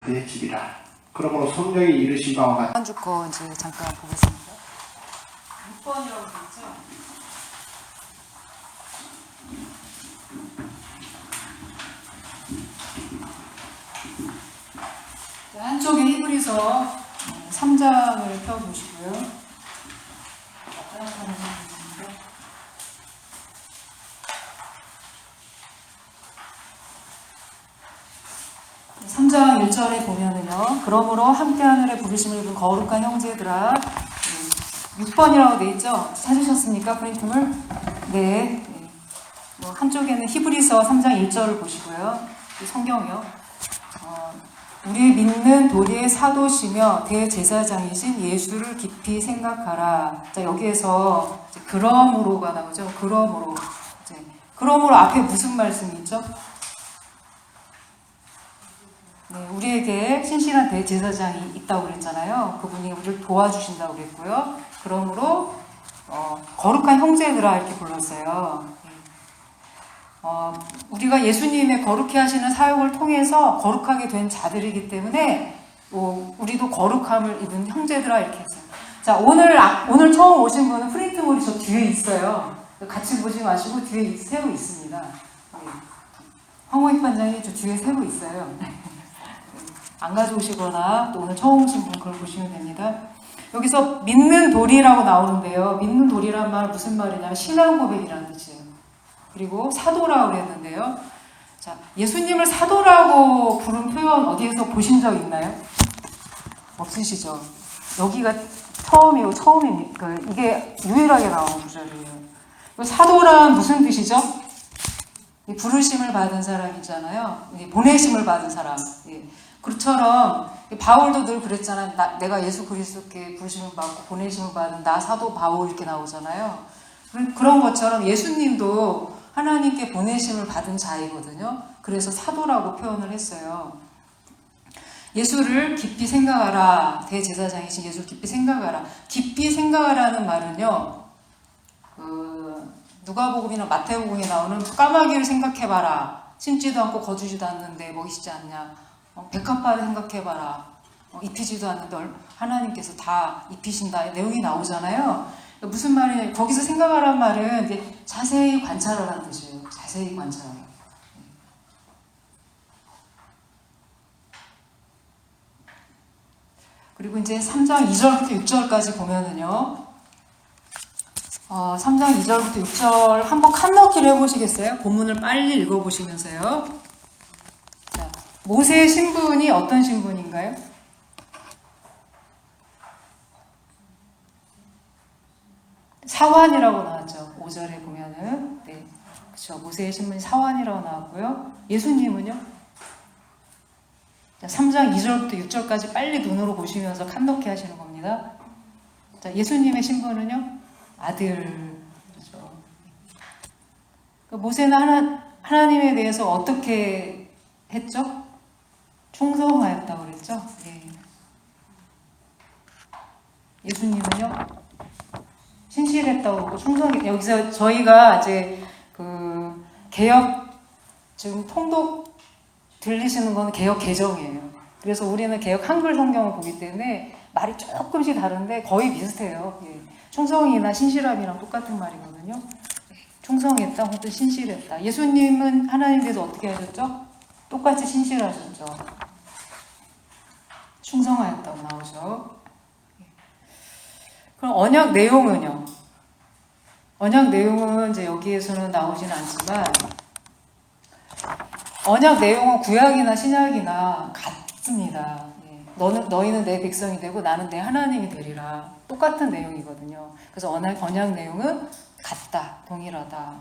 그의 집이라. 그러므로 성경이 이르신 바와 같이 한 주 거 이제 잠깐 보겠습니다. 6번이라고 되어 있죠? 한쪽에 히브리서 3장을 펴보시고요. 3장 1절에 보면은요. 그러므로 함께 하늘에 부르심을 입은 거룩한 형제들아. 6번이라고 되어 있죠? 찾으셨습니까? 프린트물? 네. 뭐 한쪽에는 히브리서 3장 1절을 보시고요. 이 성경이요. 우리 믿는 도리의 사도시며 대제사장이신 예수를 깊이 생각하라. 자, 여기에서 이제 그러므로가 나오죠. 그러므로. 그러므로 앞에 무슨 말씀이 있죠? 네, 우리에게 신실한 대제사장이 있다고 그랬잖아요. 그분이 우리를 도와주신다고 그랬고요. 그러므로 거룩한 형제들아 이렇게 불렀어요. 우리가 예수님의 거룩해 하시는 사역을 통해서 거룩하게 된 자들이기 때문에 우리도 거룩함을 입은 형제들아 이렇게 했어요. 자, 오늘 처음 오신 분은 프린트물이 저 뒤에 있어요. 같이 보지 마시고 뒤에 새로 있습니다. 황호익 반장이 저 뒤에 새로 있어요. 안 가져오시거나 또 오늘 처음 오신 분 그걸 보시면 됩니다. 여기서 믿는 도리라고 나오는데요. 믿는 도리란 말 무슨 말이냐면 신앙 고백이라는 뜻이에요. 그리고 사도라고 그랬는데요. 자, 예수님을 사도라고 부른 표현 어디에서 보신 적 있나요? 없으시죠? 여기가 처음이니까 이게 유일하게 나온 구절이에요. 사도란 무슨 뜻이죠? 부르심을 받은 사람이잖아요. 보내심을 받은 사람. 그처럼 바울도 늘 그랬잖아요. 내가 예수 그리스도께 부르심을 받고 보내심을 받은 나 사도 바울 이렇게 나오잖아요. 그런 것처럼 예수님도 하나님께 보내심을 받은 자이거든요. 그래서 사도라고 표현을 했어요. 예수를 깊이 생각하라. 대제사장이신 예수를 깊이 생각하라. 깊이 생각하라는 말은요. 누가복음이나 마태복음에 나오는 까마귀를 생각해봐라. 심지도 않고 거두지도 않는데 먹이시지 않냐. 백합화를 생각해봐라. 입히지도 않는데 하나님께서 다 입히신다. 내용이 나오잖아요. 무슨 말이냐. 거기서 생각하라는 말은 이제 자세히 관찰하라는 뜻이에요. 자세히 관찰하라. 그리고 이제 3장 2절부터 6절까지 보면은요. 3장 2절부터 6절 한번 칸넣기를 해보시겠어요? 본문을 빨리 읽어보시면서요. 자, 모세의 신분이 어떤 신분인가요? 사환이라고 나왔죠. 5절에 보면은. 네. 그렇죠. 모세의 신분이 사환이라고 나왔고요. 예수님은요? 자, 3장 2절부터 6절까지 빨리 눈으로 보시면서 칸넣기 하시는 겁니다. 자, 예수님의 신분은요? 아들. 그렇죠. 모세는 하나님에 대해서 어떻게 했죠? 충성하였다고 그랬죠? 네. 예수님은요? 신실했다고 그러고 여기서 저희가 이제 개혁 지금 통독 들리시는 건 개혁 개정이에요. 그래서 우리는 개혁 한글 성경을 보기 때문에 말이 조금씩 다른데 거의 비슷해요. 예. 충성이나 신실함이랑 똑같은 말이거든요. 충성했다 혹은 신실했다. 예수님은 하나님에 대해서 어떻게 하셨죠? 똑같이 신실하셨죠. 충성하였다고 나오죠. 그럼 언약 내용은요? 언약 내용은 이제 여기에서는 나오진 않지만 언약 내용은 구약이나 신약이나 같습니다. 너희는 내 백성이 되고 나는 내 하나님이 되리라. 똑같은 내용이거든요. 그래서 언약 내용은 같다, 동일하다.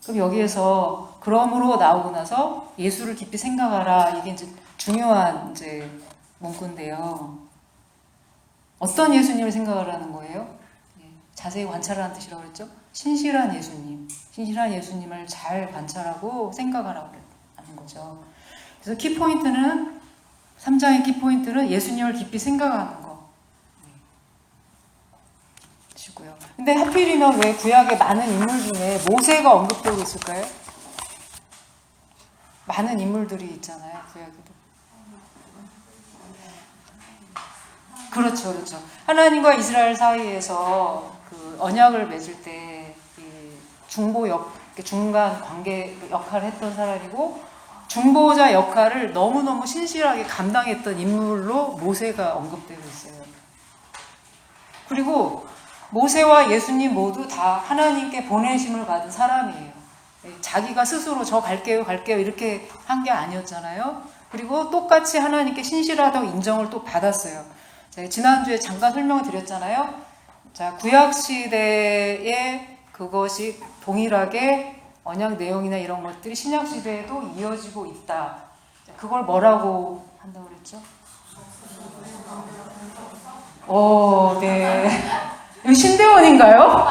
그럼 여기에서 그러므로 나오고 나서 예수를 깊이 생각하라. 이게 이제 중요한 이제 문구인데요. 어떤 예수님을 생각하라는 거예요? 자세히 관찰하라는 뜻이라고 그랬죠? 신실한 예수님. 신실한 예수님을 잘 관찰하고 생각하라고 하는 거죠. 그래서 키포인트는 3장의 키포인트는 예수님을 깊이 생각하는 거. 시고요. 근데 하필이면 왜 구약의 많은 인물 중에 모세가 언급되고 있을까요? 많은 인물들이 있잖아요. 구약에도. 그렇죠, 그렇죠. 하나님과 이스라엘 사이에서 그 언약을 맺을 때 중간 관계 역할을 했던 사람이고, 중보자 역할을 너무너무 신실하게 감당했던 인물로 모세가 언급되고 있어요. 그리고 모세와 예수님 모두 다 하나님께 보내심을 받은 사람이에요. 자기가 스스로 저 갈게요 이렇게 한 게 아니었잖아요. 그리고 똑같이 하나님께 신실하다고 인정을 또 받았어요. 제가 지난주에 잠깐 설명을 드렸잖아요. 자, 구약시대에 그것이 동일하게 언약 내용이나 이런 것들이 신약시대에도 이어지고 있다. 그걸 뭐라고 한다고 그랬죠? 네. 이거 신대원인가요?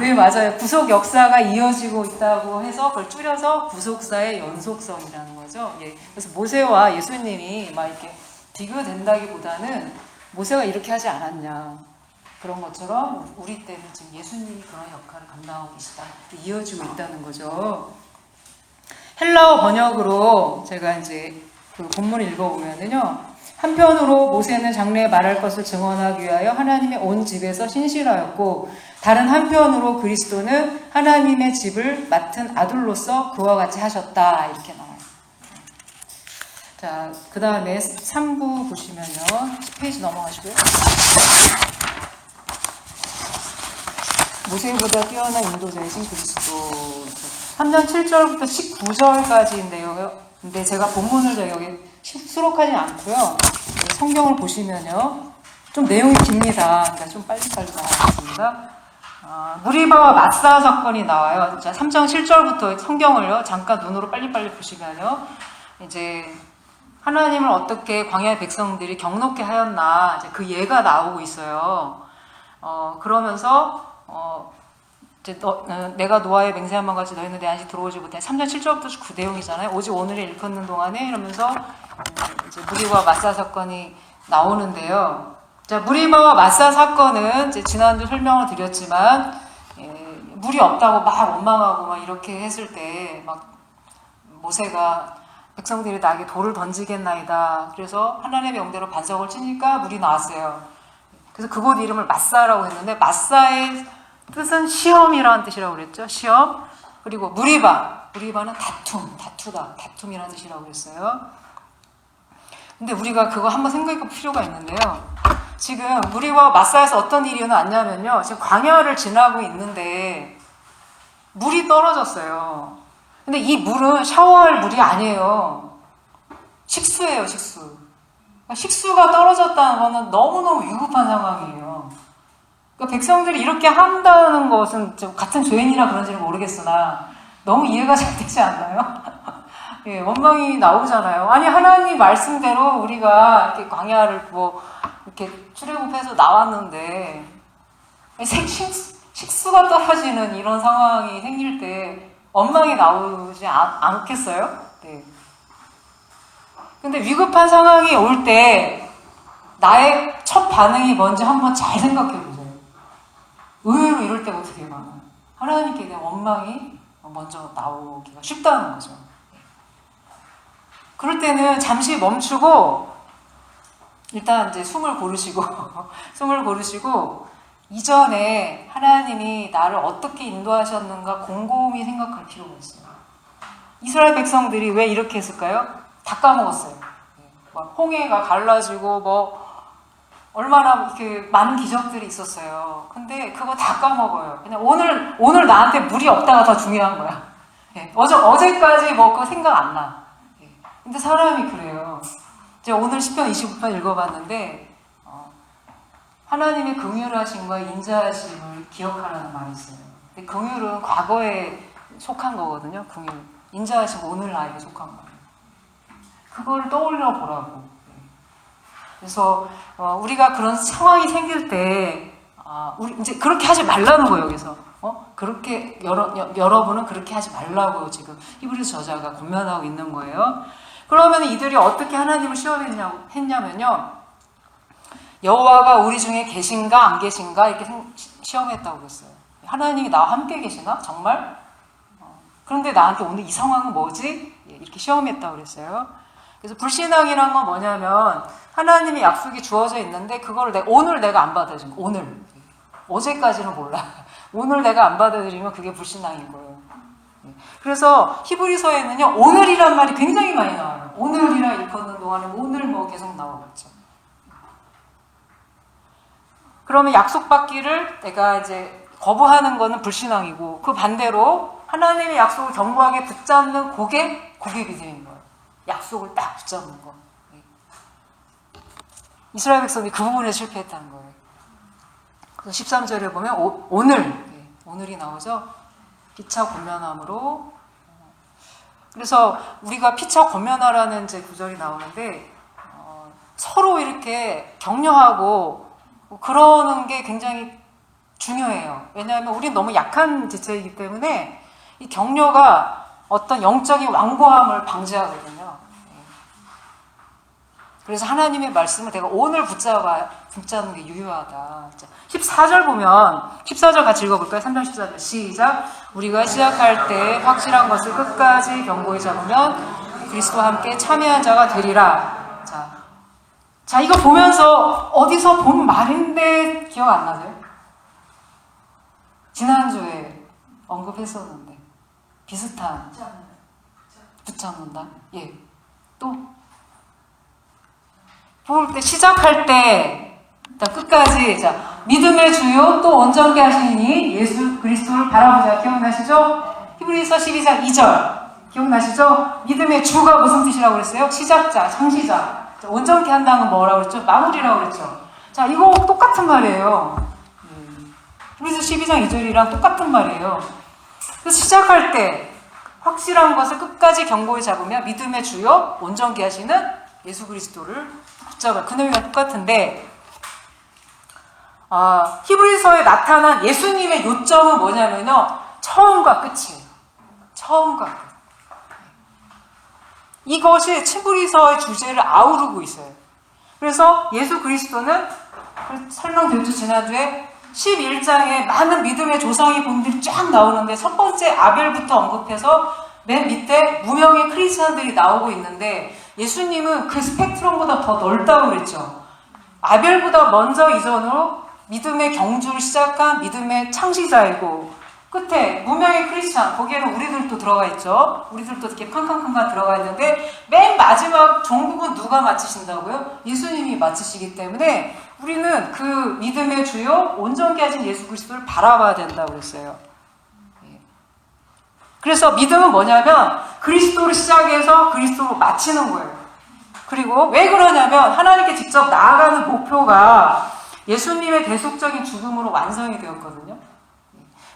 네, 맞아요. 구속 역사가 이어지고 있다고 해서 그걸 줄여서 구속사의 연속성이라는 거죠. 예. 그래서 모세와 예수님이 막 이렇게 비교된다기보다는 모세가 이렇게 하지 않았냐. 그런 것처럼 우리 때는 지금 예수님이 그런 역할을 감당하고 계시다. 이어지고 있다는 거죠. 헬라어 번역으로 제가 이제 그 본문을 읽어보면은요. 한편으로 모세는 장래에 말할 것을 증언하기 위하여 하나님의 온 집에서 신실하였고, 다른 한편으로 그리스도는 하나님의 집을 맡은 아들로서 그와 같이 하셨다. 이렇게 나와요. 자, 그 다음에 3부 보시면요. 10페이지 넘어가시고요. 모세보다 뛰어난 인도자이신 그리스도. 3장 7절부터 19절까지인데요. 근데 제가 본문을 여기 수록하지 않고요. 성경을 보시면요. 좀 내용이 깁니다. 그러니까 좀 빨리빨리 나가겠습니다. 무리바와 마사 사건이 나와요. 자, 3장 7절부터 성경을요. 잠깐 눈으로 빨리빨리 보시면요. 이제 하나님을 어떻게 광야의 백성들이 경노케 하였나. 이제 그 예가 나오고 있어요. 그러면서 이제 내가 노아의 맹세한 바같이 너희는 내 안식 들어오지 못해. 3장 7절부터 그 내용이잖아요. 오직 오늘을 일컫는 동안에 이러면서 이제 무리바와 마사 사건이 나오는데요. 자, 무리바와 마사 사건은 이제 지난주 설명을 드렸지만 물이 없다고 막 원망하고 막 이렇게 했을 때 막 모세가 백성들이 나에게 돌을 던지겠나이다. 그래서 하나님의 영대로 반석을 치니까 물이 나왔어요. 그래서 그곳 이름을 마사라고 했는데 마사의 뜻은 시험이라는 뜻이라고 그랬죠. 시험. 그리고 무리바는 다툼이라는 뜻이라고 그랬어요. 근데 우리가 그거 한번 생각해 볼 필요가 있는데요. 지금 무리바와 마사에서 어떤 일이 일어났냐면요. 지금 광야를 지나고 있는데 물이 떨어졌어요. 근데 이 물은 샤워할 물이 아니에요. 식수예요, 식수. 식수가 떨어졌다는 것은 너무너무 위급한 상황이에요. 그러니까 백성들이 이렇게 한다는 것은 좀 같은 죄인이라 그런지는 모르겠으나 너무 이해가 잘 되지 않나요? 예, 원망이 나오잖아요. 아니, 하나님 말씀대로 우리가 이렇게 광야를 이렇게 출애굽해서 나왔는데 식수가 떨어지는 이런 상황이 생길 때 원망이 나오지 않겠어요? 네. 근데 위급한 상황이 올 때 나의 첫 반응이 뭔지 한번 잘 생각해 보세요. 의외로 이럴 때가 되게 많아요. 하나님께 대한 원망이 먼저 나오기가 쉽다는 거죠. 그럴 때는 잠시 멈추고 일단 이제 숨을 고르시고 이전에 하나님이 나를 어떻게 인도하셨는가 곰곰이 생각할 필요가 있어요. 이스라엘 백성들이 왜 이렇게 했을까요? 다 까먹었어요. 홍해가 갈라지고 얼마나 이렇게 많은 기적들이 있었어요. 근데 그거 다 까먹어요. 그냥 오늘 나한테 물이 없다가 더 중요한 거야. 어제까지 그거 생각 안 나. 근데 사람이 그래요. 제가 오늘 시편 29편 읽어봤는데 하나님의 긍휼하심과 인자하심을 기억하라는 말이 있어요. 근데 긍휼은 과거에 속한 거거든요. 긍휼. 인자하심은 오늘 나에게 속한 거예요. 그걸 떠올려 보라고. 그래서 우리가 그런 상황이 생길 때 우리 이제 그렇게 하지 말라는 거예요. 여기서 그렇게 여러분은 그렇게 하지 말라고 지금 히브리서 저자가 권면하고 있는 거예요. 그러면 이들이 어떻게 하나님을 시험했냐면요. 여호와가 우리 중에 계신가 안 계신가 이렇게 시험했다고 그랬어요. 하나님이 나와 함께 계시나? 정말? 그런데 나한테 오늘 이 상황은 뭐지? 이렇게 시험했다고 그랬어요. 그래서 불신앙이란 건 뭐냐면 하나님의 약속이 주어져 있는데 그걸 오늘 내가 안 받아들인 거. 오늘. 어제까지는 몰라. 오늘 내가 안 받아들이면 그게 불신앙인 거예요. 그래서 히브리서에는요, 오늘이란 말이 굉장히 많이 나와요. 오늘이라 일컫는 동안에 오늘 뭐 계속 나오겠죠. 그러면 약속받기를 내가 이제 거부하는 거는 불신앙이고, 그 반대로 하나님의 약속을 견고하게 붙잡는 그게 믿음인 거예요. 약속을 딱 붙잡는 거. 이스라엘 백성이 그 부분에 실패했다는 거예요. 그래서 13절에 보면 오늘이 나오죠. 피차 권면함으로. 그래서 우리가 피차 권면하라는 이제 구절이 나오는데 서로 이렇게 격려하고 그러는 게 굉장히 중요해요. 왜냐하면 우리는 너무 약한 지체이기 때문에 이 격려가 어떤 영적인 완고함을 방지하거든요. 그래서 하나님의 말씀을 내가 오늘 붙잡는 게 유효하다. 14절 보면 14절 같이 읽어볼까요? 3장 14절 시작. 우리가 시작할 때 확실한 것을 끝까지 견고히 잡으면 그리스도와 함께 참여한 자가 되리라. 자 이거 보면서 어디서 본 말인데 기억 안 나세요? 지난주에 언급했었는데 비슷한 붙잡는다. 예. 또 볼 때 시작할 때 끝까지 믿음의 주요 또 온전케 하시니 예수 그리스도를 바라보자. 기억나시죠? 히브리서 12장 2절 기억나시죠? 믿음의 주가 무슨 뜻이라고 그랬어요? 시작자, 창시자. 온전케 한다는 건 뭐라고 그랬죠? 마무리라고 그랬죠. 자, 이거 똑같은 말이에요. 히브리서 12장 2절이랑 똑같은 말이에요. 그래서 시작할 때 확실한 것을 끝까지 견고히 잡으며 믿음의 주요 온전케 하시는 예수 그리스도를 붙잡아. 그 내용이 똑같은데 히브리서에 나타난 예수님의 요점은 뭐냐면요, 처음과 끝이에요. 처음과 끝. 이것이 히브리서의 주제를 아우르고 있어요. 그래서 예수 그리스도는 설명드렸죠, 지난주에 11장에 많은 믿음의 조상의 본들이 쫙 나오는데 첫 번째 아벨부터 언급해서 맨 밑에 무명의 크리스천들이 나오고 있는데 예수님은 그 스펙트럼보다 더 넓다고 그랬죠. 아벨보다 먼저 이전으로 믿음의 경주를 시작한 믿음의 창시자이고 끝에 무명의 크리스천, 거기에는 우리들도 들어가 있죠. 우리들도 이렇게 칸칸칸칸 들어가 있는데 맨 마지막 종국은 누가 마치신다고요? 예수님이 마치시기 때문에 우리는 그 믿음의 주요 온전케 하신 예수 그리스도를 바라봐야 된다고 그랬어요. 그래서 믿음은 뭐냐면 그리스도를 시작해서 그리스도로 마치는 거예요. 그리고 왜 그러냐면 하나님께 직접 나아가는 목표가 예수님의 대속적인 죽음으로 완성이 되었거든요.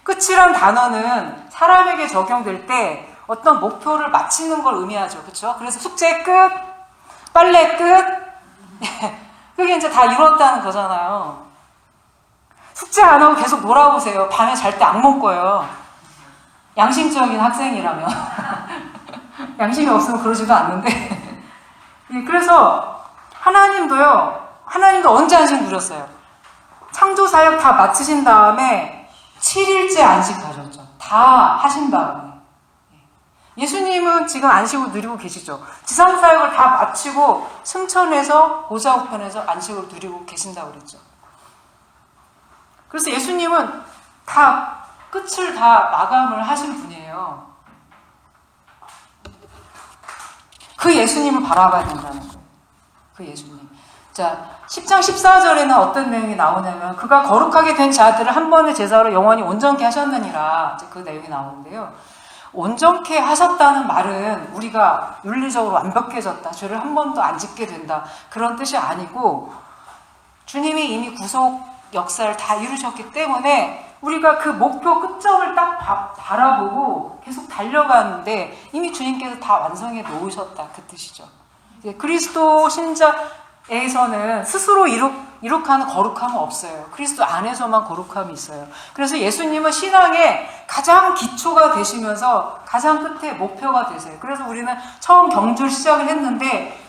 끝이란 단어는 사람에게 적용될 때 어떤 목표를 마치는 걸 의미하죠. 그렇죠? 그래서 숙제 끝, 빨래 끝, 그게 이제 다 이뤘다는 거잖아요. 숙제 안 하고 계속 놀아보세요. 밤에 잘 때 악몽 꿔요. 양심적인 학생이라면. 양심이 없으면 그러지도 않는데. 그래서 하나님도 언제 안식 누렸어요? 창조사역 다 마치신 다음에 7일째 안식하셨죠. 다 하신 다음에. 예수님은 지금 안식을 누리고 계시죠. 지상사역을 다 마치고 승천해서 보좌 우편에서 안식을 누리고 계신다고 그랬죠. 그래서 예수님은 다 끝을 다 마감을 하신 분이에요. 그 예수님을 바라봐야 된다는 거예요. 그 예수님. 자, 10장 14절에는 어떤 내용이 나오냐면 그가 거룩하게 된 자들을 한 번의 제사로 영원히 온전케 하셨느니라. 그 내용이 나오는데요. 온전케 하셨다는 말은 우리가 윤리적으로 완벽해졌다, 죄를 한 번도 안 짓게 된다, 그런 뜻이 아니고 주님이 이미 구속 역사를 다 이루셨기 때문에 우리가 그 목표 끝점을 딱 바라보고 계속 달려가는데 이미 주님께서 다 완성해 놓으셨다, 그 뜻이죠. 그리스도 신자에서는 스스로 이룩하는 거룩함은 없어요. 그리스도 안에서만 거룩함이 있어요. 그래서 예수님은 신앙의 가장 기초가 되시면서 가장 끝에 목표가 되세요. 그래서 우리는 처음 경주를 시작을 했는데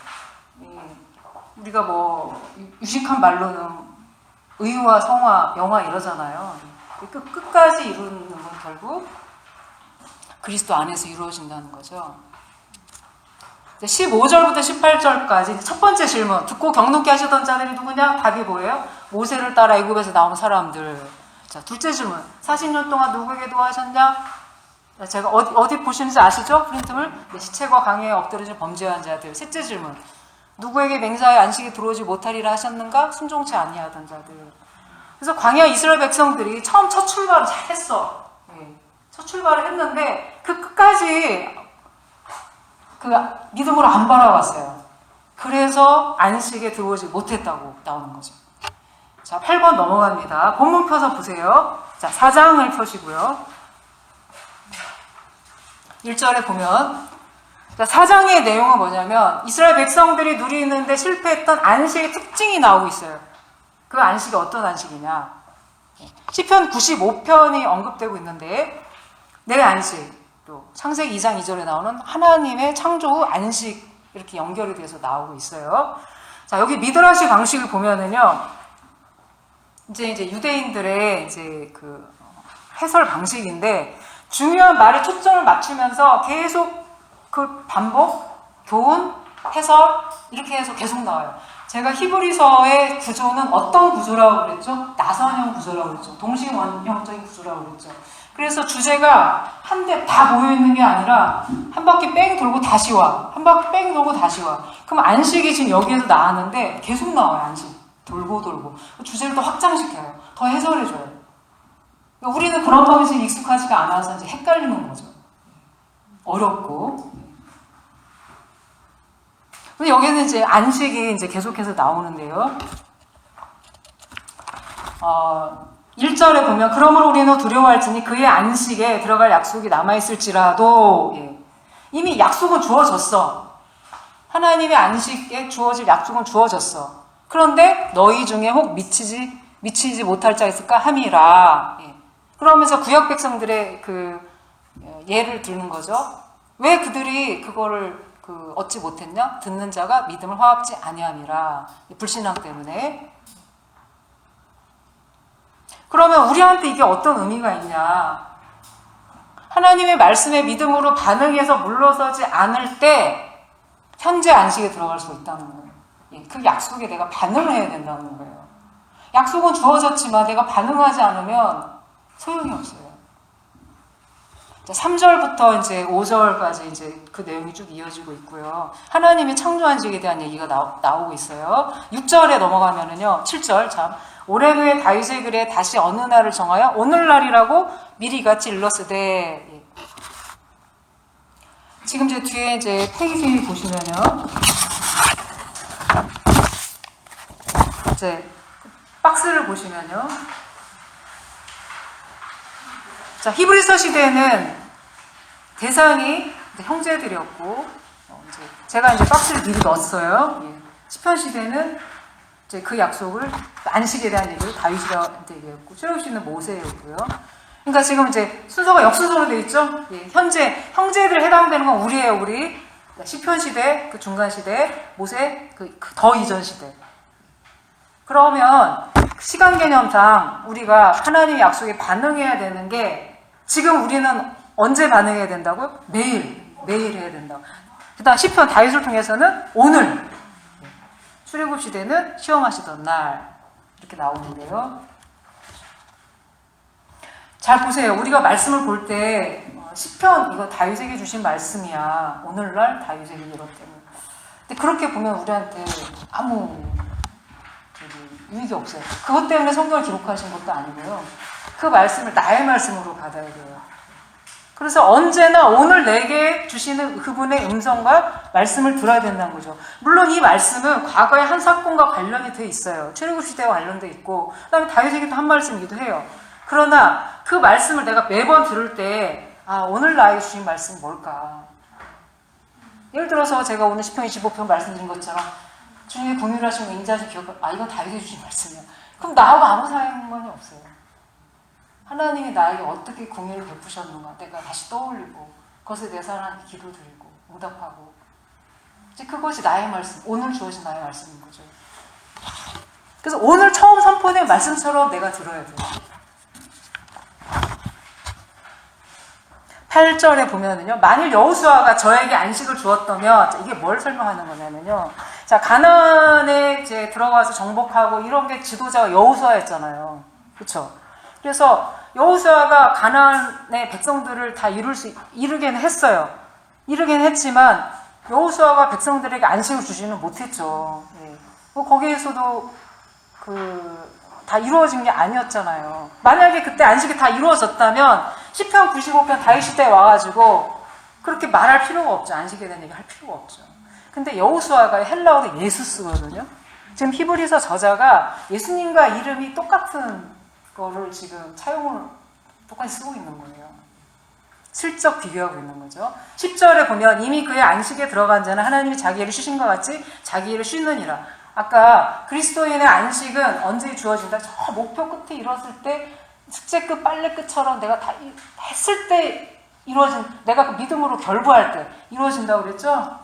우리가 뭐 유식한 말로는 의와 성화, 영화 이러잖아요. 끝까지 이루는 건 결국 그리스도 안에서 이루어진다는 거죠. 15절부터 18절까지 첫 번째 질문. 듣고 경노케 하시던 자들이 누구냐? 답이 뭐예요? 모세를 따라 애굽에서 나온 사람들. 자, 둘째 질문. 40년 동안 누구에게 도와하셨냐? 자, 제가 어디 보시는지 아시죠? 프린트물. 시체과 강요에 엎드려진 범죄한 자들. 셋째 질문. 누구에게 맹세하여 안식이 들어오지 못하리라 하셨는가? 순종치 아니하던 자들. 그래서 광야 이스라엘 백성들이 첫 출발을 잘했어. 첫 출발을 했는데 그 끝까지 그 믿음으로 안 바라봤어요. 그래서 안식에 들어오지 못했다고 나오는 거죠. 자, 8번 넘어갑니다. 본문 펴서 보세요. 자, 4장을 펴시고요. 1절에 보면, 자, 4장의 내용은 뭐냐면 이스라엘 백성들이 누리는데 실패했던 안식의 특징이 나오고 있어요. 그 안식이 어떤 안식이냐? 시편 95편이 언급되고 있는데 내 안식, 또 창세기 2장 2절에 나오는 하나님의 창조 후 안식, 이렇게 연결이 돼서 나오고 있어요. 자, 여기 미드라시 방식을 보면은요, 이제 유대인들의 이제 그 해설 방식인데 중요한 말에 초점을 맞추면서 계속 그 반복, 교훈, 해설 이렇게 해서 계속 나와요. 제가 히브리서의 구조는 어떤 구조라고 그랬죠? 나선형 구조라고 그랬죠. 동시원형적인 구조라고 그랬죠. 그래서 주제가 한데 다 모여있는 게 아니라 한 바퀴 뺑 돌고 다시 와. 한 바퀴 뺑 돌고 다시 와. 그럼 안식이 지금 여기에서 나왔는데 계속 나와요. 안식. 돌고. 주제를 더 확장시켜요. 더 해설해줘요. 우리는 그런 방식이 익숙하지가 않아서 이제 헷갈리는 거죠. 어렵고. 근데 여기는 이제 안식이 이제 계속해서 나오는데요. 1절에 보면 그러므로 우리는 두려워할지니 그의 안식에 들어갈 약속이 남아있을지라도, 이미 약속은 주어졌어. 하나님의 안식에 주어질 약속은 주어졌어. 그런데 너희 중에 혹 미치지 못할 자 있을까 함이라. 그러면서 구약 백성들의 그 예를 들는 거죠. 왜 그들이 그거를 얻지 못했냐? 듣는 자가 믿음을 화합지 아니함이라. 불신앙 때문에. 그러면 우리한테 이게 어떤 의미가 있냐? 하나님의 말씀에 믿음으로 반응해서 물러서지 않을 때 현재 안식에 들어갈 수 있다는 거예요. 그 약속에 내가 반응을 해야 된다는 거예요. 약속은 주어졌지만 내가 반응하지 않으면 소용이 없어요. 자, 3절부터 이제 5절까지 이제 그 내용이 쭉 이어지고 있고요. 하나님의 창조 안식에 대한 얘기가 나오고 있어요. 6절에 넘어가면은요, 7절 참. 오래 후에 다윗의 글에 다시 어느 날을 정하여 오늘날이라고 미리 같이 일렀으되. 지금 제 뒤에 이제 페이지 보시면요. 이제 박스를 보시면요. 자, 히브리서 시대에는 대상이 형제들이었고, 이제 제가 이제 박스를 미리 넣었어요. 시편 시대는 이제 그 약속을, 안식에 대한 얘기를 다윗이한테 얘기했고, 출애굽시는 모세였고요. 그러니까 지금 이제 순서가 역순서로 되어 있죠? 현재, 형제들 해당되는 건 우리예요, 우리. 시편 시대, 그 중간 시대, 모세, 그 더 이전 시대. 그러면 시간 개념상 우리가 하나님의 약속에 반응해야 되는 게 지금 우리는 언제 반응해야 된다고요? 매일 해야 된다고. 그다음 시편 다윗을 통해서는 오늘, 출애굽 시대는 시험하시던 날 이렇게 나오는데요. 잘 보세요. 우리가 말씀을 볼 때 시편 이거 다윗에게 주신 말씀이야. 오늘날 다윗에게 이렇다는. 근데 그렇게 보면 우리한테 아무 유익이 없어요. 그것 때문에 성경을 기록하신 것도 아니고요. 그 말씀을 나의 말씀으로 받아야 돼요. 그래서 언제나 오늘 내게 주시는 그분의 음성과 말씀을 들어야 된다는 거죠. 물론 이 말씀은 과거의 한 사건과 관련이 돼 있어돼 출애굽 시대와 관련돼 있고, 그다음에 다윗에게도 한 말씀이기도 해요. 그러나 그 말씀을 내가 매번 들을 때, 오늘 나에게 주신 말씀이 뭘까? 예를 들어서 제가 오늘 시편 25편 말씀드린 것처럼 주님의 공유하신 인자하신 기억, 이건 다윗이 주신 말씀이야. 그럼 나하고 아무 상관이 없어요. 하나님이 나에게 어떻게 공유를 베푸셨는가 내가 다시 떠올리고, 그것에 대해서 하나님께 기도드리고 응답하고, 이제 그것이 나의 말씀, 오늘 주어진 나의 말씀인 거죠. 그래서 오늘 처음 선포된 말씀처럼 내가 들어야 돼요. 8절에 보면은요, 만일 여호수아가 저에게 안식을 주었다면, 이게 뭘 설명하는 거냐면요. 자, 가나안에 이제 들어가서 정복하고 이런 게 지도자가 여호수아였잖아요. 그쵸? 그래서 여호수아가 가나안의 백성들을 다 이루게는 했어요. 이루게는 했지만, 여호수아가 백성들에게 안식을 주지는 못했죠. 예. 뭐 거기에서도 다 이루어진 게 아니었잖아요. 만약에 그때 안식이 다 이루어졌다면 10편 95편 다윗 때 와가지고 그렇게 말할 필요가 없죠. 안식에 대한 얘기 할 필요가 없죠. 근데 여호수아가 헬라어로 예수스거든요. 지금 히브리서 저자가 예수님과 이름이 똑같은 거를 지금 차용을 똑같이 쓰고 있는 거예요. 슬쩍 비교하고 있는 거죠. 10절에 보면 이미 그의 안식에 들어간 자는 하나님이 자기 일을 쉬신 것 같이 자기 일을 쉬느니라. 아까 그리스도인의 안식은 언제 주어진다? 저 목표 끝에 이뤘을 때 숙제 끝 빨래 끝처럼 내가 다 했을 때 이루어진, 내가 그 믿음으로 결부할 때 이루어진다고 그랬죠?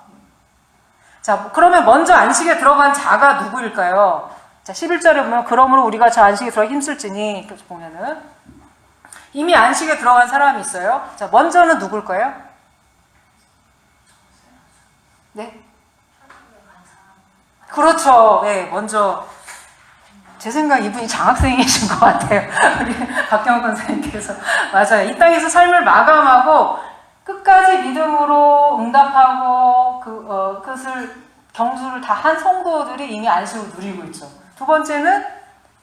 자, 그러면 먼저 안식에 들어간 자가 누구일까요? 자, 11절에 보면 그러므로 우리가 저 안식에 들어가 힘쓸지니 그래서 보면은 이미 안식에 들어간 사람이 있어요. 자, 먼저는 누굴까요? 네? 그렇죠. 네, 먼저 제 생각 이분이 장학생이신 것 같아요. 우리 박경호 권사님께서. 맞아요. 이 땅에서 삶을 마감하고 끝까지 믿음으로 응답하고 그것을 경주를 다 한 성도들이 이미 안식을 누리고 있죠. 두 번째는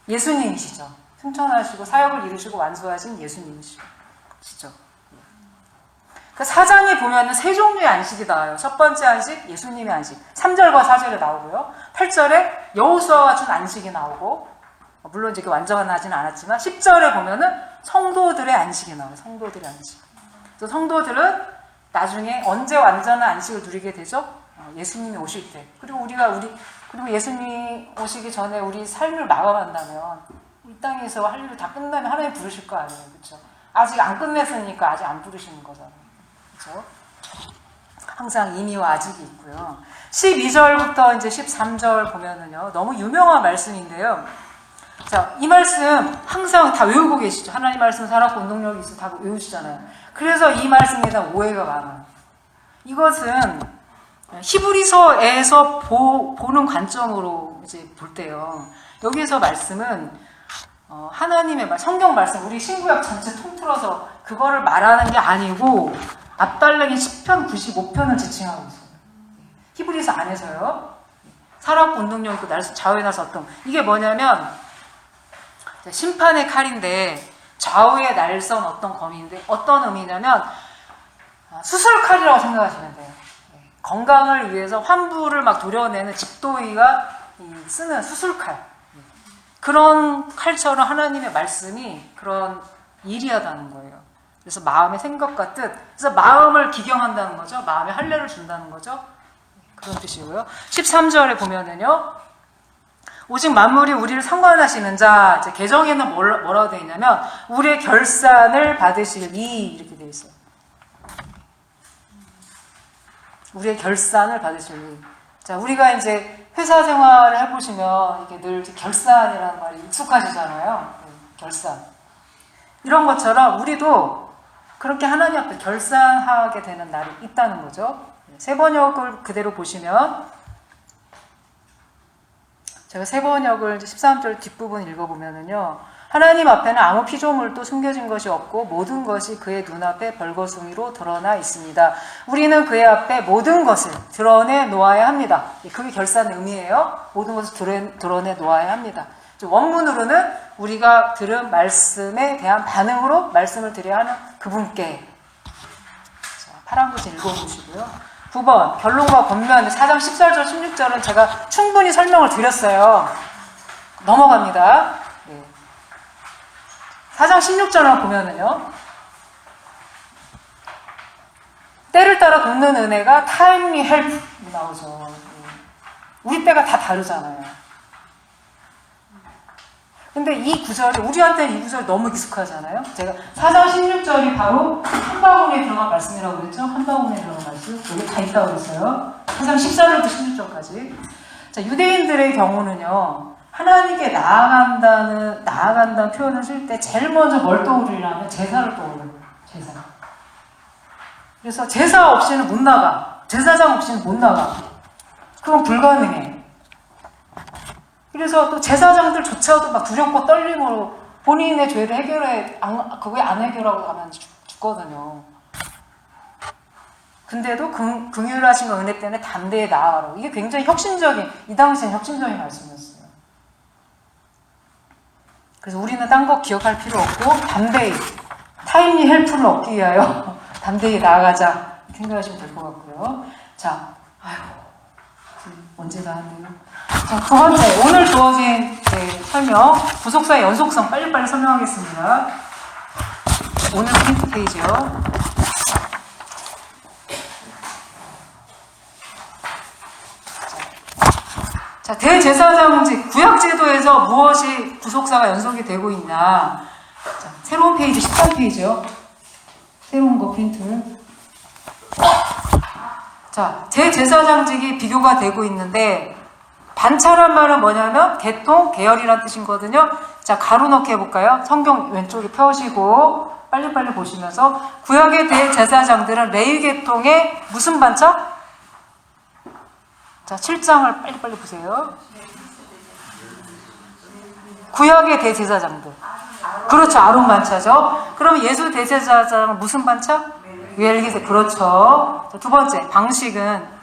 예수님이시죠. 승천하시고 사역을 이루시고 완수하신 예수님이시죠. 그 4장에 보면 세 종류의 안식이 나와요. 첫 번째 안식, 예수님의 안식. 3절과 4절에 나오고요. 8절에 여호수아가 준 안식이 나오고, 물론 이제 완전하지는 않았지만 10절에 보면은 성도들의 안식이 나와요. 성도들의 안식. 그래서 성도들은 나중에 언제 완전한 안식을 누리게 되죠? 예수님이 오실 때. 그리고 그리고 예수님이 오시기 전에 우리 삶을 마감한다면 이 땅에서 할 일을 다 끝나면 하나님 부르실 거 아니에요. 그렇죠? 아직 안 끝냈으니까 아직 안 부르시는 거잖아요. 그렇죠? 항상 이미와 아직이 있고요. 12절부터 이제 13절 보면은요. 너무 유명한 말씀인데요. 자, 이 말씀 항상 다 외우고 계시죠. 하나님 말씀 살았고 운동력이 있어 다 외우시잖아요. 그래서 이 말씀에 대한 오해가 많아요. 이것은 히브리서에서 보는 관점으로 이제 볼 때요. 여기에서 말씀은 하나님의 성경 말씀, 우리 신구약 전체 통틀어서 그거를 말하는 게 아니고 앞달랭이 10편, 95편을 지칭하고 있어요. 히브리서 안에서요. 살았고 운동력 있고 좌우에 나서 어떤 이게 뭐냐면 심판의 칼인데 좌우에 날선 어떤 검인데 어떤 의미냐면 수술칼이라고 생각하시면 돼요. 건강을 위해서 환부를 막 도려내는 집도의가 쓰는 수술칼. 그런 칼처럼 하나님의 말씀이 그런 일이하다는 거예요. 그래서 마음의 생각과 뜻. 그래서 마음을 기경한다는 거죠. 마음에 할례를 준다는 거죠. 그런 뜻이고요. 13절에 보면은요. 오직 만물이 우리를 상관하시는 자. 이제 개정에는 뭐라고 되어 있냐면 우리의 결산을 받으시니 이렇게 되어 있어요. 우리의 결산을 받으시니. 자, 우리가 이제 회사 생활을 해보시면 이게 늘 결산이라는 말이 익숙하시잖아요. 결산. 이런 것처럼 우리도 그렇게 하나님 앞에 결산하게 되는 날이 있다는 거죠. 세번역을 그대로 보시면 제가 세번역을 13절 뒷부분 읽어보면은요. 하나님 앞에는 아무 피조물도 숨겨진 것이 없고 모든 것이 그의 눈앞에 벌거숭이로 드러나 있습니다. 우리는 그의 앞에 모든 것을 드러내 놓아야 합니다. 그게 결산의 의미예요. 모든 것을 드러내 놓아야 합니다. 원문으로는 우리가 들은 말씀에 대한 반응으로 말씀을 드려야 하는 그분께. 자, 파란 글씨 읽어보시고요. 9번 결론과 권면 4장 14절 16절은 제가 충분히 설명을 드렸어요. 넘어갑니다. 4장 16절을 보면은요. 때를 따라 돕는 은혜가 timely help 나오죠. 우리 때가 다 다르잖아요. 근데 이 구절이 우리한테는 이 구절이 너무 익숙하잖아요. 제가 4장 16절이 바로 한바구니에 들어간 말씀이라고 그랬죠. 한바구니에 들어간 말씀. 여기 다 있다고 그랬어요. 4장 14절부터 16절까지. 자, 유대인들의 경우는요. 하나님께 나아간다는 표현을 쓸 때 제일 먼저 뭘 떠오르냐면 제사를 떠오르는 제사. 그래서 제사 없이는 못 나가. 제사장 없이는 못 나가. 그건 불가능해. 그래서 또 제사장들조차도 막 두렵고 떨림으로 본인의 죄를 해결해, 그거에 안 해결하고 가면 죽거든요. 근데도 긍휼하신 은혜 때문에 담대히 나아가라고. 이게 굉장히 혁신적인, 이 당시엔 혁신적인 말씀이었어요. 그래서 우리는 딴 거 기억할 필요 없고 담대히 타임리 헬프를 얻기 위하여 담대히 나아가자 생각하시면 될 것 같고요. 자, 아이고 언제 다 한대요. 자, 두 번째, 오늘 주어진 설명, 구속사의 연속성 빨리빨리 설명하겠습니다. 오늘 프린트 페이지요. 자, 대제사장직, 구약제도에서 무엇이 구속사가 연속이 되고 있냐. 자, 새로운 페이지, 13페이지요. 새로운 거 프린트. 자, 대제사장직이 비교가 되고 있는데, 반차란 말은 뭐냐면, 계통, 계열이란 뜻이거든요. 자, 가로 넣기 해볼까요? 성경 왼쪽에 펴시고, 빨리빨리 보시면서, 구약의 대제사장들은 레위 계통의 무슨 반차? 자, 7장을 빨리빨리 보세요. 구약의 대제사장들. 그렇죠. 아론 반차죠. 그럼 예수 대제사장은 무슨 반차? 멜기세덱. 그렇죠. 자, 두 번째, 방식은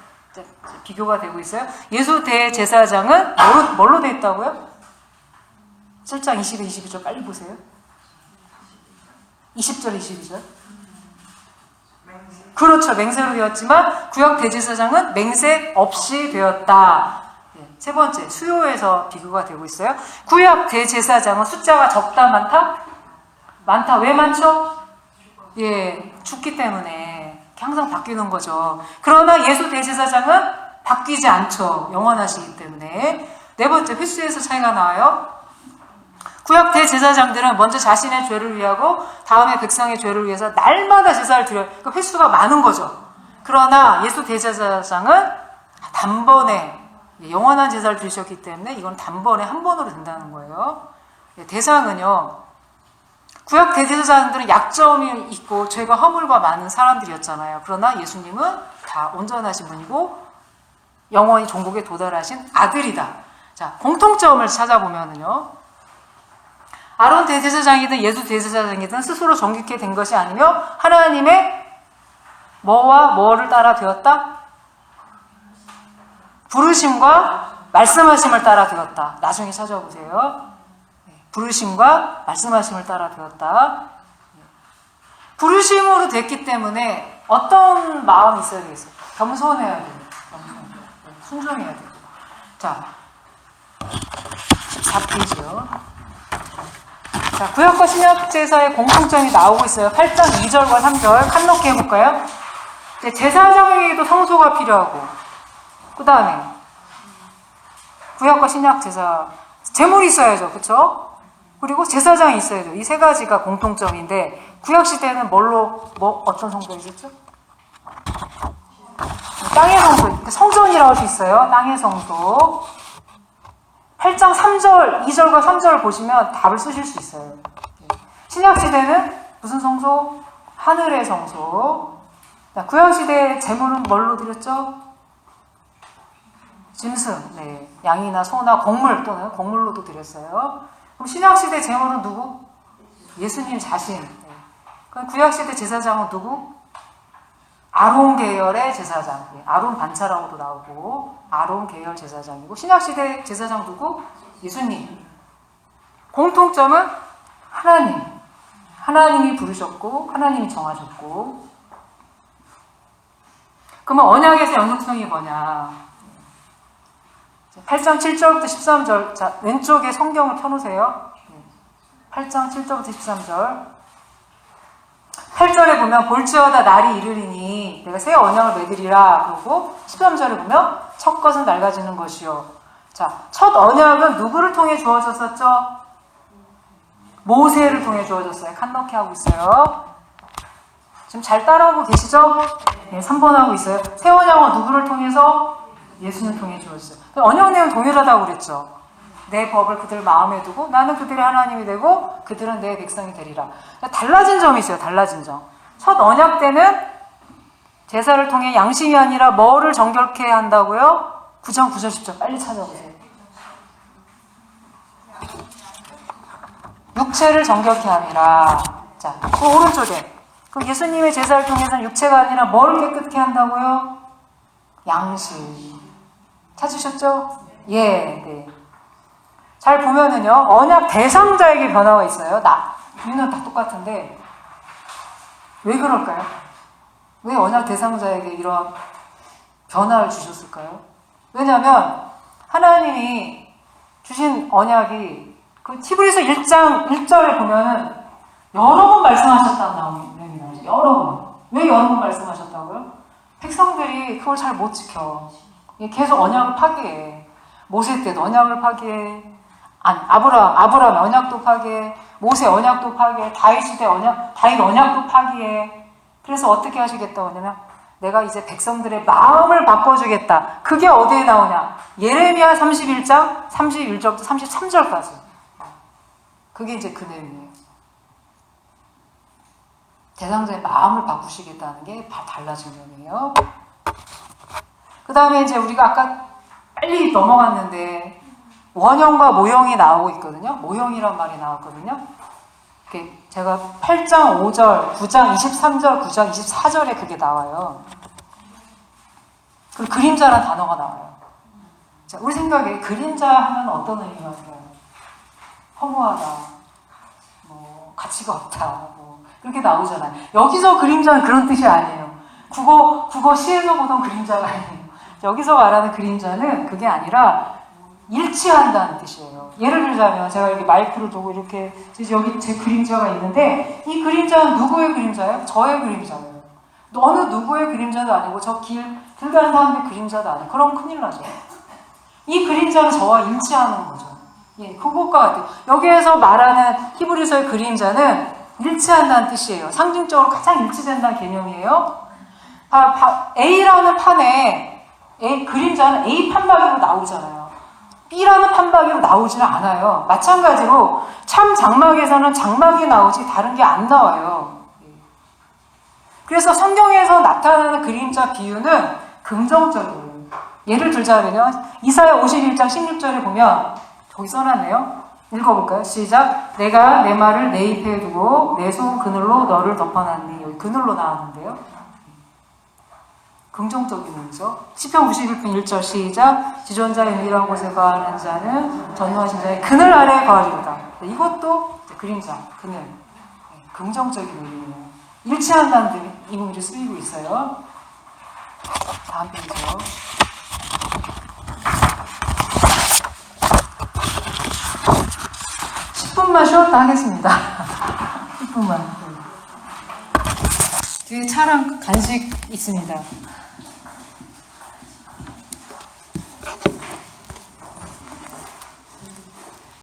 비교가 되고 있어요. 예수 대제사장은 뭘로 되어 있다고요? 7장 20에 22절 빨리 보세요. 20절 22절. 그렇죠. 맹세로 되었지만 구약 대제사장은 맹세 없이 되었다. 세 번째, 수요에서 비교가 되고 있어요. 구약 대제사장은 숫자가 적다 많다? 많다. 왜 많죠? 예, 죽기 때문에 항상 바뀌는 거죠. 그러나 예수 대제사장은 바뀌지 않죠. 영원하시기 때문에. 네 번째, 횟수에서 차이가 나와요. 구약 대제사장들은 먼저 자신의 죄를 위하고 다음에 백성의 죄를 위해서 날마다 제사를 드려요. 그 횟수가 많은 거죠. 그러나 예수 대제사장은 단번에 영원한 제사를 드리셨기 때문에 이건 단번에 한 번으로 된다는 거예요. 대상은요. 구약 대제사장들은 약점이 있고 죄가 허물과 많은 사람들이었잖아요. 그러나 예수님은 다 온전하신 분이고 영원히 종국에 도달하신 아들이다. 자, 공통점을 찾아보면은요. 아론 대제사장이든 예수 대제사장이든 스스로 정직하게 된 것이 아니며 하나님의 뭐와 뭐를 따라 되었다? 부르심과 말씀하심을 따라 되었다. 나중에 찾아보세요. 부르심과 말씀하심을 따라 되었다. 부르심으로 됐기 때문에 어떤 마음이 있어야 되겠어요? 겸손해야 돼요. 순종해야 돼요. 자, 14페이지요. 자, 구약과 신약 제사의 공통점이 나오고 있어요. 8장 2절과 3절 칸 넣기 해볼까요? 제사장에게도 성소가 필요하고, 그 다음에 구약과 신약 제사 제물이 있어야죠, 그렇죠? 그리고 제사장이 있어야죠. 이 세 가지가 공통점인데 구약 시대는 어떤 성소 있었죠? 땅의 성소, 성전이라고 할 수 있어요. 땅의 성소. 8장 3절, 2절과 3절을 보시면 답을 쓰실 수 있어요. 신약시대는 무슨 성소? 하늘의 성소. 구약시대의 제물은 뭘로 드렸죠? 짐승, 네. 양이나 소나 곡물 또는 곡물로도 드렸어요. 그럼 신약시대 제물은 누구? 예수님 자신. 네. 그럼 구약시대 제사장은 누구? 아론 계열의 제사장, 아론 반차라고도 나오고 아론 계열 제사장이고 신약시대 제사장 누구? 예수님. 공통점은 하나님. 하나님이 부르셨고 하나님이 정하셨고. 그러면 언약에서 연속성이 뭐냐? 8장 7절부터 13절. 자, 왼쪽에 성경을 펴놓으세요. 8장 7절부터 13절. 8절에 보면 볼지어다 날이 이르리니 내가 새 언약을 맺으리라. 그러고 13절에 보면 첫 것은 낡아지는 것이요. 자, 첫 언약은 누구를 통해 주어졌었죠? 모세를 통해 주어졌어요. 칸 넣기 하고 있어요. 지금 잘 따라하고 계시죠? 네, 3번 하고 있어요. 새 언약은 누구를 통해서? 예수님을 통해 주어졌어요. 언약 내용 동일하다고 그랬죠. 내 법을 그들 마음에 두고 나는 그들의 하나님이 되고 그들은 내 백성이 되리라. 달라진 점이 있어요. 달라진 점. 첫 언약 때는 제사를 통해 양심이 아니라 뭐를 정결케 한다고요? 9장 9절 10절 빨리 찾아보세요. 육체를 정결케 하니라. 자, 그 오른쪽에 그 예수님의 제사를 통해서는 육체가 아니라 뭘 깨끗게 한다고요? 양심. 찾으셨죠? 예, 네. 잘 보면은요, 언약 대상자에게 변화가 있어요. 우리는 다 똑같은데 왜 그럴까요? 왜 언약 대상자에게 이러한 변화를 주셨을까요? 왜냐하면 하나님이 주신 언약이 그 히브리서 1장 1절에 보면은 여러 번 말씀하셨다는 나옵니다. 여러 번. 왜 여러 번 말씀하셨다고요? 백성들이 그걸 잘 못 지켜. 계속 언약을 파기해. 모세 때도 언약을 파기해. 아브라함 언약도 파기해. 모세 언약도 파기해. 다윗 언약도 파기해. 그래서 어떻게 하시겠다고 하냐면 내가 이제 백성들의 마음을 바꿔주겠다. 그게 어디에 나오냐? 예레미야 31장 31절부터 33절까지. 그게 이제 그 내용이에요. 대상자의 마음을 바꾸시겠다는 게 달라진 내용이에요. 그 다음에 이제 우리가 아까 빨리 넘어갔는데 원형과 모형이 나오고 있거든요. 모형이란 말이 나왔거든요. 제가 8장 5절, 9장 23절, 9장 24절에 그게 나와요. 그리고 그림자라는 단어가 나와요. 자, 우리 생각에 그림자 하면 어떤 의미가 들어요? 허무하다, 가치가 없다, 그렇게 나오잖아요. 여기서 그림자는 그런 뜻이 아니에요. 국어 시에서 보던 그림자가 아니에요. 여기서 말하는 그림자는 그게 아니라 일치한다는 뜻이에요. 예를 들자면 제가 이렇게 마이크를 두고 이렇게 여기 제 그림자가 있는데 이 그림자는 누구의 그림자예요? 저의 그림자예요. 어느 누구의 그림자도 아니고 저 길 가는 사람의 그림자도 아니고 그럼 큰일 나죠. 이 그림자는 저와 일치하는 거죠. 예, 그것과 같아요. 여기에서 말하는 히브리서의 그림자는 일치한다는 뜻이에요. 상징적으로 가장 일치된다는 개념이에요. A라는 판에 그림자는 A 판박이로 나오잖아요. B라는 판박이로 나오지는 않아요. 마찬가지로 참 장막에서는 장막이 나오지 다른 게 안 나와요. 그래서 성경에서 나타나는 그림자 비유는 긍정적이에요. 예를 들자면요. 이사야 51장 16절에 보면 저기 써놨네요. 읽어볼까요? 시작. 내가 내 말을 내 입에 두고 내 손 그늘로 너를 덮어놨니. 여기 그늘로 나왔는데요. 긍정적인 의미죠. 시편 91편 1절 시작. 지존자의 은밀한 곳에 거하는 자는 전능하신 자의 그늘 아래에 거하리로다. 이것도 그림자, 그늘. 긍정적인 의미예요. 일치한다는 의미로 쓰이고 있어요. 다음 페이지요. 10분만 쉬었다 하겠습니다. 10분만. 뒤에 차랑 간식 있습니다.